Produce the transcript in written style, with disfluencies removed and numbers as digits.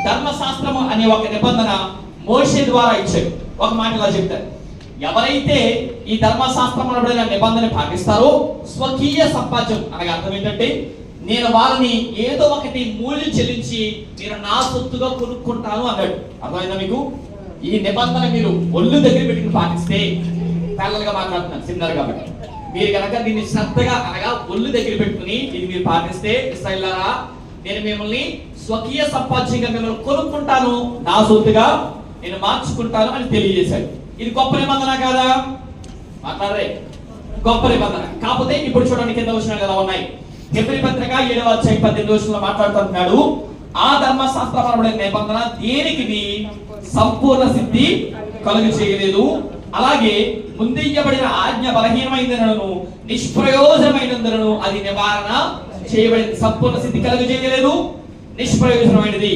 ధర్మశాస్త్రము అనే ఒక నిబంధన మోషే ద్వారా ఇచ్చాడు. ఒక మాట ఇలా చెప్తారు, ఎవరైతే ఈ ధర్మశాస్త్రం అనబడిన నిబంధన పాటిస్తారో స్వకీయ సంపాద్యం అనగా అర్థం ఏంటంటే, నేను వారిని ఏదో ఒకటి మూల్యం చెల్లించి నేను నా సొత్తుగా కొనుక్కుంటాను అన్నాడు. అర్థమైందా మీకు? ఈ నిబంధన మీరు ఒళ్ళు దగ్గర పెట్టుకుని పాటిస్తే, పిల్లలుగా మాట్లాడుతున్నాను సిమిలర్ కాబట్టి, మీరు కనుక దీన్ని శ్రద్ధగా అనగా ఒళ్ళు దగ్గర పెట్టుకుని ఇది మీరు పాటిస్తే, ఇశ్రాయేలులారా నేను మిమ్మల్ని స్వకీయ సంపాద్యంగా మిమ్మల్ని కొనుక్కుంటాను, నా సొత్తుగా నేను మార్చుకుంటాను అని తెలియజేశాడు. ఇది గొప్ప నిబంధన కాదా? మాట్లాడరే, గొప్ప నిబంధన. కాకపోతే ఇప్పుడు చూడండి కింద వచనాలు ఎలా ఉన్నాయి. హెబ్రీ పత్రిక 7వ అధ్యాయం 18వ వచనంలో మాట్లాడుతున్నాడు, ఆ ధర్మశాస్త్రపరమైన నిబంధన దేనికి సంపూర్ణ సిద్ధి కలుగు చేయలేదు, అలాగే ముందియ్యబడిన ఆజ్ఞ బలహీనమైనందున నిష్ప్రయోజనమైనందున అది నివారణ చేయబడింది. సంపూర్ణ సిద్ధి కలుగు చేయలేదు, నిష్ప్రయోజనమైనది.